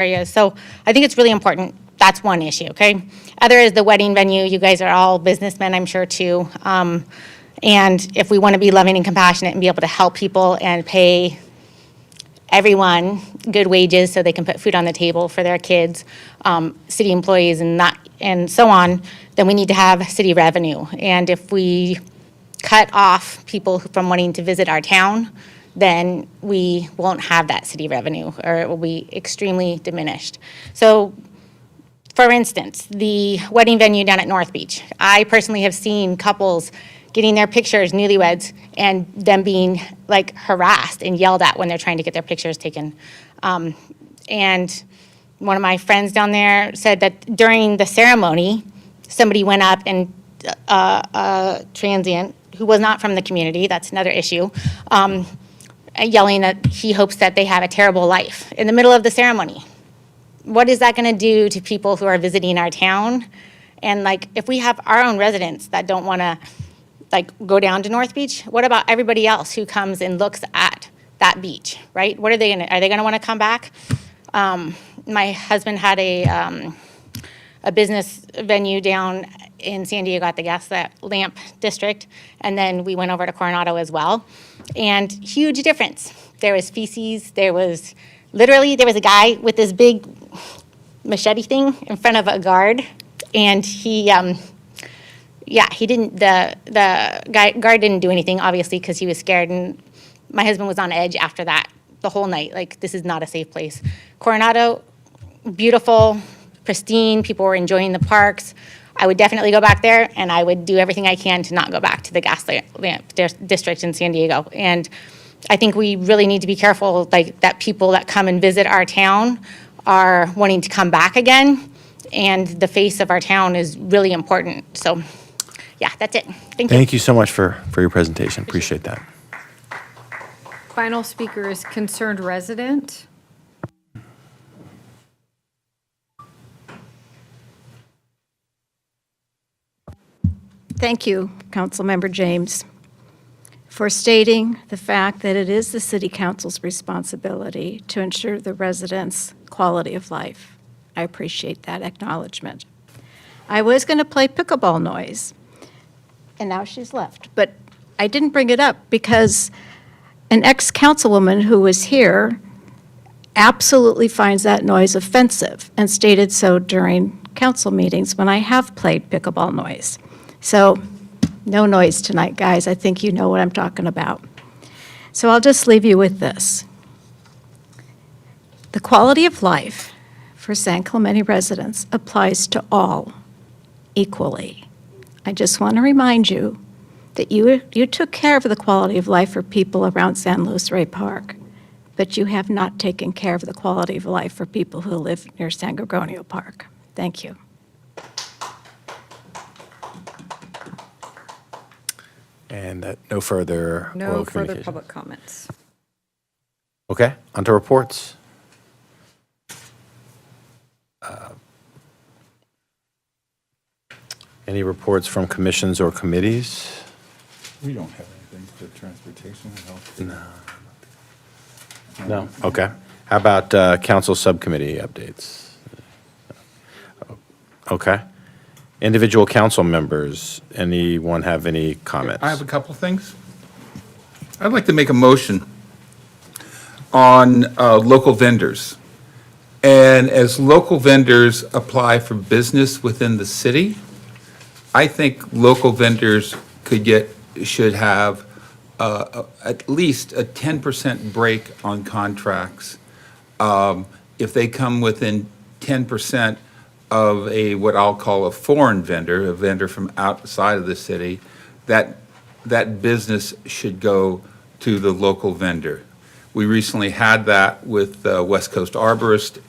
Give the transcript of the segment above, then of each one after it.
areas. So I think it's really important. That's one issue, okay? Other is the wedding venue. You guys are all businessmen, I'm sure, too. And if we want to be loving and compassionate and be able to help people and pay everyone good wages so they can put food on the table for their kids, city employees and so on, then we need to have city revenue. And if we cut off people from wanting to visit our town, then we won't have that city revenue, or it will be extremely diminished. So, for instance, the wedding venue down at North Beach. I personally have seen couples getting their pictures, newlyweds, and them being like harassed and yelled at when they're trying to get their pictures taken. And one of my friends down there said that during the ceremony, somebody went up and a transient who was not from the community, that's another issue, yelling that he hopes that they have a terrible life in the middle of the ceremony. What is that going to do to people who are visiting our town? And like, if we have our own residents that don't want to like go down to North Beach, what about everybody else who comes and looks at that beach, right? What are they going to, are they going to want to come back? My husband had a business venue down in San Diego at the Gas Lamp District, and then we went over to Coronado as well. And huge difference. There was feces, there was a guy with this big machete thing in front of a guard, and he didn't, the guard didn't do anything, obviously, because he was scared, and my husband was on edge after that the whole night. Like, this is not a safe place. Coronado, beautiful, pristine, people were enjoying the parks. I would definitely go back there, and I would do everything I can to not go back to the Gas Lamp District in San Diego. And I think we really need to be careful, like, that people that come and visit our town are wanting to come back again, and the face of our town is really important. So, yeah, that's it. Thank you. Thank you so much for your presentation. Appreciate that. Final speaker is concerned resident. Thank you, Councilmember James, for stating the fact that it is the City Council's responsibility to ensure the residents' quality of life. I appreciate that acknowledgement. I was going to play pickleball noise, and now she's left, but I didn't bring it up because an ex-councilwoman who was here absolutely finds that noise offensive and stated so during council meetings when I have played pickleball noise. So, no noise tonight, guys. I think you know what I'm talking about. So I'll just leave you with this. The quality of life for San Clemente residents applies to all equally. I just want to remind you that you took care of the quality of life for people around San Luis Rey Park, but you have not taken care of the quality of life for people who live near San Gorgonio Park. Thank you. And no further No oral further communication. public comments. Okay, on to reports. Any reports from commissions or committees? We don't have anything for transportation and health. No? Okay. How about council subcommittee updates? Okay. Individual council members, anyone have any comments? I have a couple things. I'd like to make a motion on local vendors. And as local vendors apply for business within the city, I think local vendors should have at least a 10% break on contracts. If they come within 10% of what I'll call a foreign vendor, a vendor from outside of the city, that business should go to the local vendor. We recently had that with West Coast Arborist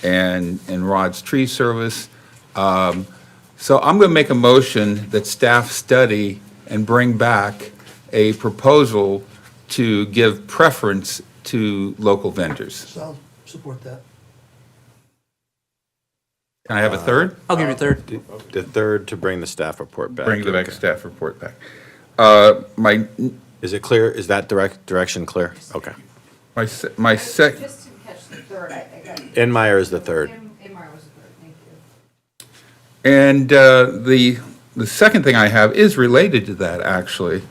and Rod's Tree Service. So I'm going to make a motion that staff study and bring back a proposal to give preference to local vendors. So I'll support that. Can I have a third? I'll give you a third. The third to bring the staff report back. Bring the back Okay. staff report back. My Is it clear? Is that direction clear? Okay. sec. Just to catch the third, I got Enmeyer is the third. And the second thing I have is related to that, actually.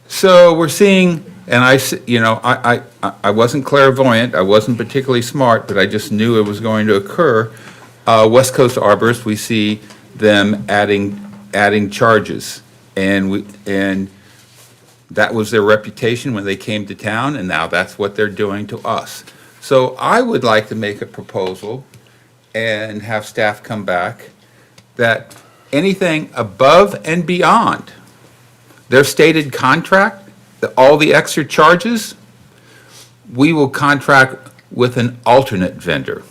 So we're seeing, and I wasn't clairvoyant, I wasn't particularly smart, but I just knew it was going to occur. West Coast Arborists, we see them adding charges. And that was their reputation when they came to town, and now that's what they're doing to us. So I would like to make a proposal and have staff come back that anything above and beyond their stated contract, all the extra charges, we will contract with an alternate vendor.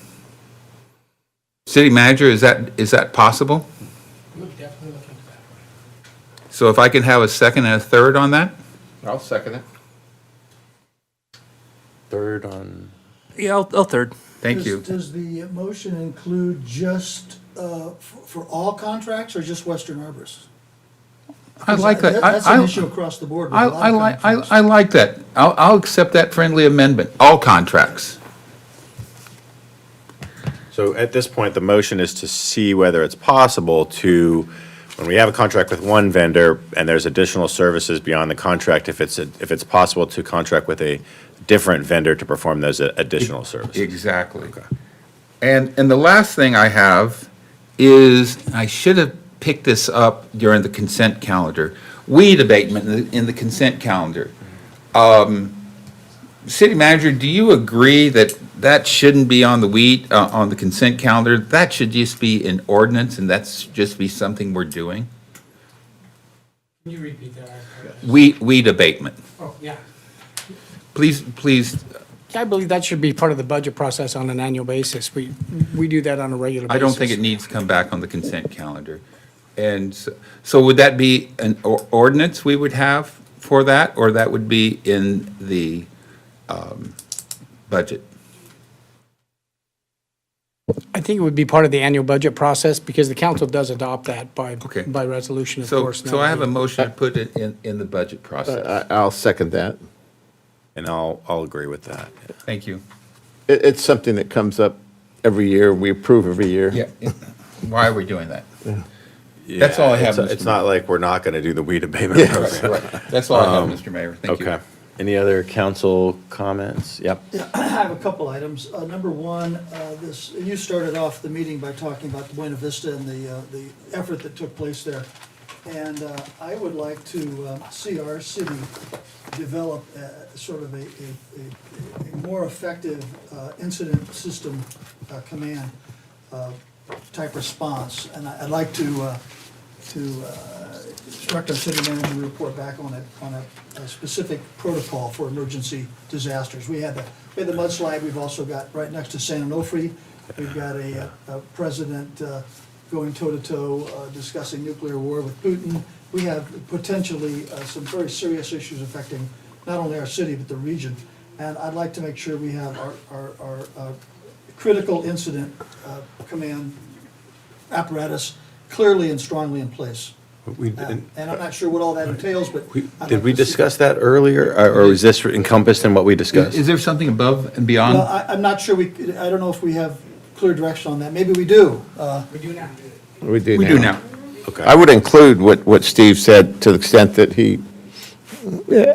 City manager, is that possible? We'll definitely look into that. So if I can have a second and a third on that? I'll second it. Third on, Yeah, I'll third. Thank you. Does the motion include just for all contracts or just Western Arborists? I like that. That's an issue across the board with a lot of contracts. I like that. I'll accept that friendly amendment, all contracts. so at this point, the motion is to see whether it's possible to, when we have a contract with one vendor and there's additional services beyond the contract, if it's possible to contract with a different vendor to perform those additional services. Exactly. And the last thing I have is, I should have picked this up during the consent calendar, weed abatement in the consent calendar. City manager, do you agree that that shouldn't be on the consent calendar? That should just be an ordinance, and that's just be something we're doing? Can you repeat that? Weed abatement. Oh, yeah. Please, I believe that should be part of the budget process on an annual basis. We do that on a regular basis. I don't think it needs to come back on the consent calendar. And so would that be an ordinance we would have for that, or that would be in the budget? I think it would be part of the annual budget process because the council does adopt that Okay. by resolution, of So, course. so I have a motion to put it in the budget process. I'll second that. And I'll agree with that. Thank you. It's something that comes up every year, we approve every year. Yeah, why are we doing that? That's all I have, Yeah, Mr. it's not like we're not going to do the weed abatement program. Right. That's all I have, Mr. Mayor. Thank you. Okay. Any other council comments? Yep. Yeah, I have a couple items. Number one, you started off the meeting by talking about the Buena Vista and the effort that took place there. And I would like to see our city develop sort of a more effective incident system command type response. And I'd like to instruct our city manager to report back on a specific protocol for emergency disasters. We had the mudslide. We've also got right next to San Onofre. We've got a president going toe-to-toe discussing nuclear war with Putin. We have potentially some very serious issues affecting not only our city but the region. And I'd like to make sure we have our critical incident command apparatus clearly and strongly in place. And I'm not sure what all that entails, but. I'd Did like we to see discuss that earlier, or is this encompassed in what we discussed? Is there something above and Well, beyond? I'm not sure I don't know if we have clear direction on that. Maybe we do. We do now. We do We do now. Okay. I would include what Steve said to the extent that he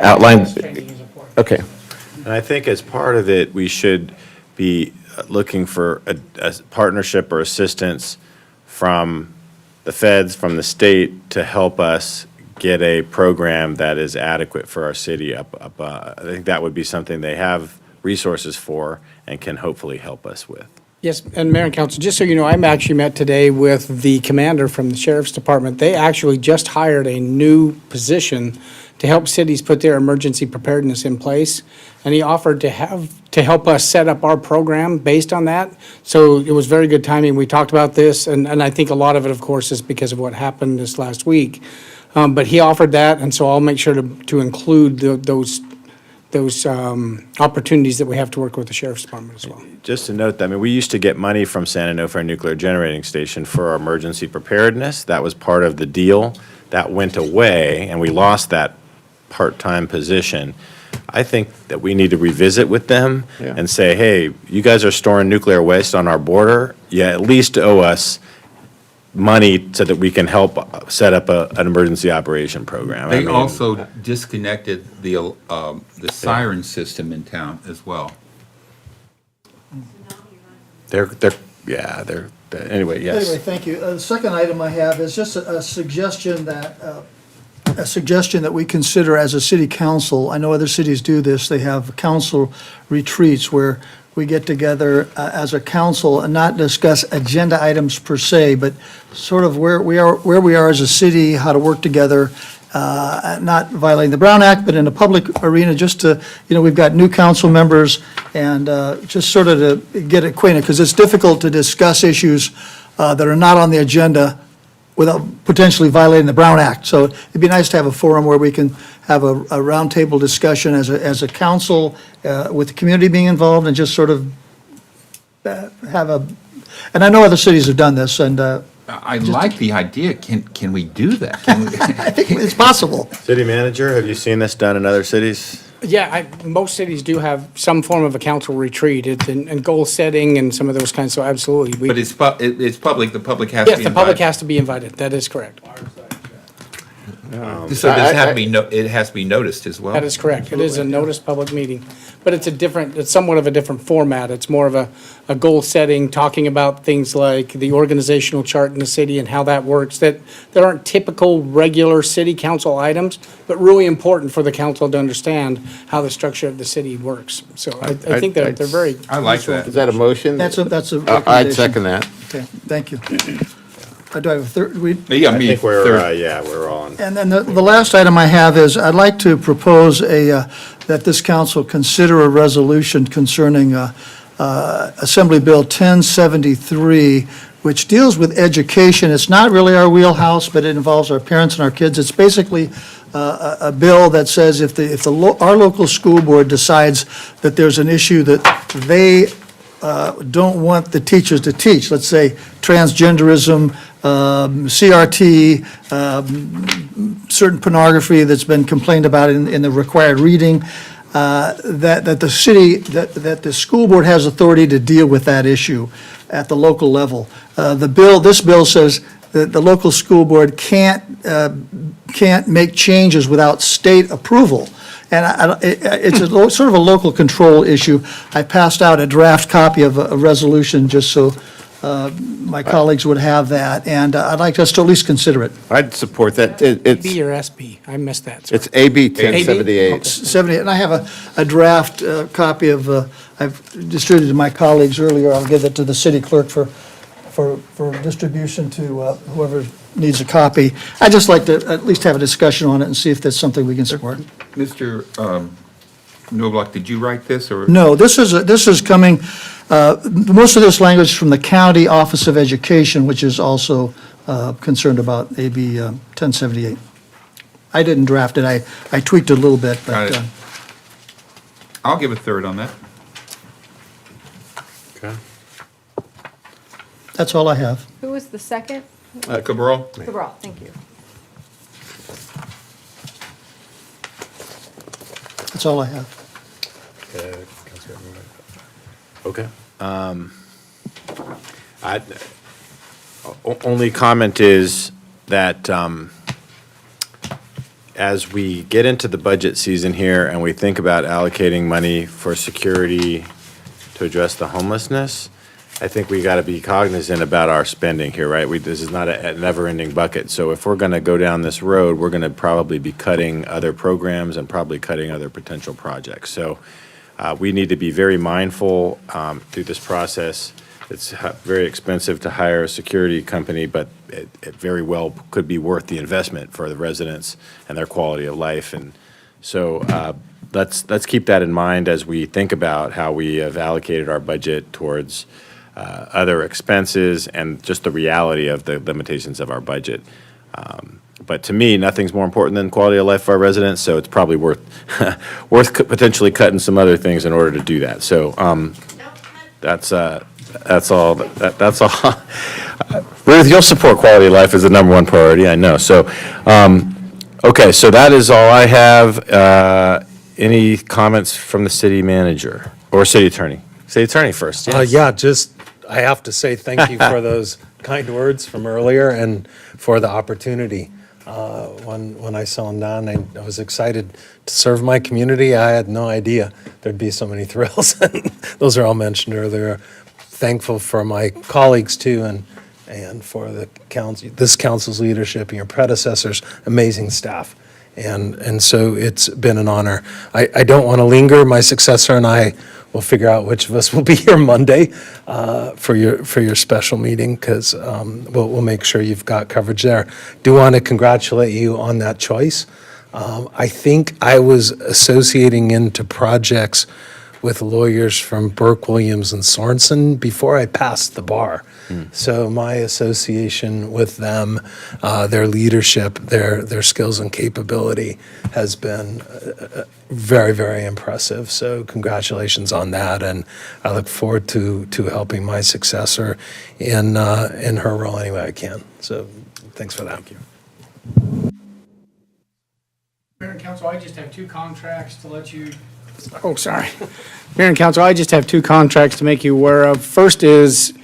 outlined. Training is important. Okay. And I think as part of it, we should be looking for a partnership or assistance from the feds, from the state, to help us get a program that is adequate for our city up. I think that would be something they have resources for and can hopefully help us with. Yes, and Mayor and Council, just so you know, I actually met today with the commander from the Sheriff's Department. They actually just hired a new position to help cities put their emergency preparedness in place. And he offered to help us set up our program based on that. So it was very good timing. We talked about this, and I think a lot of it, of course, is because of what happened this last week. But he offered that, and so I'll make sure to include those opportunities that we have to work with the Sheriff's Department as well. Just to note that, I mean, we used to get money from San Onofre Nuclear Generating Station for our emergency preparedness. That was part of the deal. That went away, and we lost that part-time position. I think that we need to revisit with them Yeah. and say, hey, you guys are storing nuclear waste on our border, you at least owe us money so that we can help set up an emergency operation program. I They mean, also disconnected the siren system in town as well. Anyway, yes. Anyway, thank you. The second item I have is just a suggestion that we consider as a city council. I know other cities do this. They have council retreats where we get together as a council and not discuss agenda items per se, but sort of where we are as a city, how to work together, not violating the Brown Act, but in a public arena, just to, we've got new council members, and just sort of to get acquainted, because it's difficult to discuss issues that are not on the agenda without potentially violating the Brown Act. So it'd be nice to have a forum where we can have a roundtable discussion as a council, with the community being involved, and just sort of have and I know other cities have done this, and I like the idea. Can we do that? Can we- I think it's possible. City manager, have you seen this done in other cities? Yeah, most cities do have some form of a council retreat, and goal setting and some of those kinds, so absolutely. But it's public, the public has to Yes, be the public invited. has to be invited, that is correct. So does it have to be, it has to be noticed as well? That is correct. It is a noticed public meeting, but it's somewhat of a different format. It's more of a goal setting, talking about things like the organizational chart in the city and how that works, that aren't typical, regular city council items, but really important for the council to understand how the structure of the city works. So I think they're very. I like that. Is that a motion? That's a recommendation. I'd second that. Okay, thank you. Do I have a third? Yeah, I me, think we're, third. we're all on. And then the last item I have is, I'd like to propose that this council consider a resolution concerning Assembly Bill 1073, which deals with education. It's not really our wheelhouse, but it involves our parents and our kids. It's basically a bill that says if our local school board decides that there's an issue that they don't want the teachers to teach, let's say transgenderism, CRT, certain pornography that's been complained about in the required reading, that the school board has authority to deal with that issue at the local level. This bill says that the local school board can't make changes without state approval. And it's sort of a local control issue. I passed out a draft copy of a resolution just so my colleagues would have that, and I'd like us to at least consider it. I'd support that. B It's, or SB, I missed that. sorry. it's AB 1078. 70, and I have a draft copy of, I've distributed to my colleagues earlier. I'll give it to the city clerk for distribution to whoever needs a copy. I'd just like to at least have a discussion on it and see if that's something we can support. Mr. Noblock, did you write this, or? No, this is coming, most of this language is from the County Office of Education, which is also concerned about AB 1078. I didn't draft it, I tweaked it a little bit, Got but it. I'll give a third on that. Okay. that's all I have. Who was the second? Cabral? Cabral, thank you. That's all I have. Okay. Only comment is that as we get into the budget season here and we think about allocating money for security to address the homelessness, I think we got to be cognizant about our spending here, right? This is not a never-ending bucket. So if we're going to go down this road, we're going to probably be cutting other programs and probably cutting other potential projects. So we need to be very mindful through this process. It's very expensive to hire a security company, but it very well could be worth the investment for the residents and their quality of life. And so let's keep that in mind as we think about how we have allocated our budget towards other expenses and just the reality of the limitations of our budget. But to me, nothing's more important than quality of life for our residents, so it's probably worth potentially cutting some other things in order to do that. So that's all. That's all. Ruth, you'll support quality of life as the number one priority, I know. So, okay, so that is all I have. any comments from the city manager or city attorney? City attorney first, yes. Yeah, just, I have to say thank you for those kind words from earlier and for the opportunity. When I saw him down, I was excited to serve my community. I had no idea there'd be so many thrills. Those are all mentioned earlier. Thankful for my colleagues too, and for the council, this council's leadership and your predecessors, amazing staff. And so it's been an honor. I don't want to linger. My successor and I will figure out which of us will be here Monday for your special meeting, because we'll make sure you've got coverage there. Do want to congratulate you on that choice. I think I was associating into projects with lawyers from Burke, Williams, and Sorensen before I passed the bar. So my association with them, their leadership, their skills and capability has been very, very impressive. So congratulations on that, and I look forward to helping my successor in her role any way I can. So thanks for that. Mayor and Council, I just have two contracts to let you. Oh, sorry. Mayor and Council, I just have two contracts to make you aware of. First is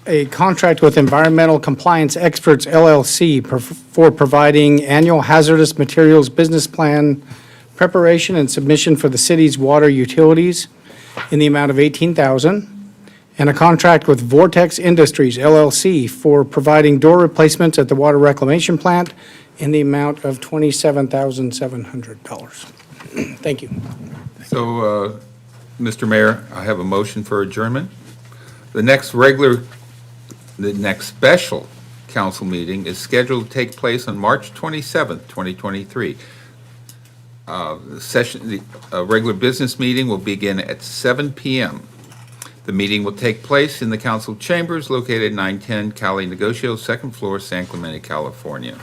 a contract with Environmental Compliance Experts LLC for providing annual hazardous materials business plan preparation and submission for the city's water utilities in the amount of $18,000. And a contract with Vortex Industries LLC for providing door replacements at the water reclamation plant in the amount of $27,700. Thank you. So, Mr. Mayor, I have a motion for adjournment. The next special council meeting is scheduled to take place on March 27th, 2023. The regular business meeting will begin at 7 p.m. The meeting will take place in the council chambers located at 910 Cali Negocio, second floor, San Clemente, California.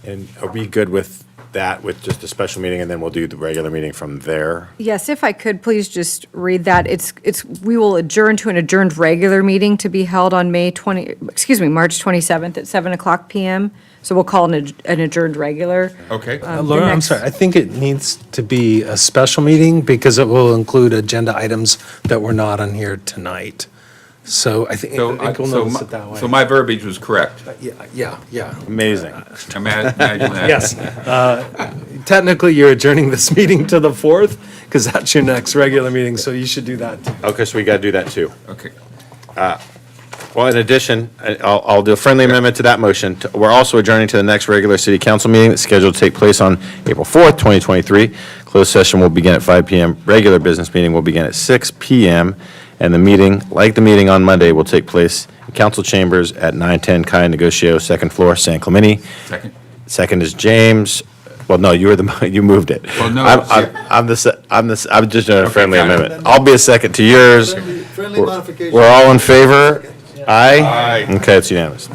And are we good with that, with just a special meeting, and then we'll do the regular meeting from there? Yes, if I could, please just read that. We will adjourn to an adjourned regular meeting to be held on March 27th at 7:00 p.m. So we'll call an adjourned regular. Okay? Laura, I'm sorry, I think it needs to be a special meeting because it will include agenda items that were not on here tonight. So I think we'll notice it that way. So my verbiage was correct. Yeah. Amazing. Imagine that. Yes. Technically, you're adjourning this meeting to the 4th because that's your next regular meeting, so you should do that too. Okay, so we got to do that too. Okay. Well, in addition, I'll do a friendly amendment to that motion. We're also adjourning to the next regular city council meeting that's scheduled to take place on April 4th, 2023. Closed session will begin at 5 p.m. Regular business meeting will begin at 6 p.m. And the meeting, like the meeting on Monday, will take place in council chambers at 910 Cali Negocio, second floor, San Clemente. Second. Second is James. Well, no, you moved it. Well, no, I'm just doing a friendly got it. amendment. I'll be a second to yours. Friendly modification. We're all in favor? Aye? Aye. Okay, it's unanimous.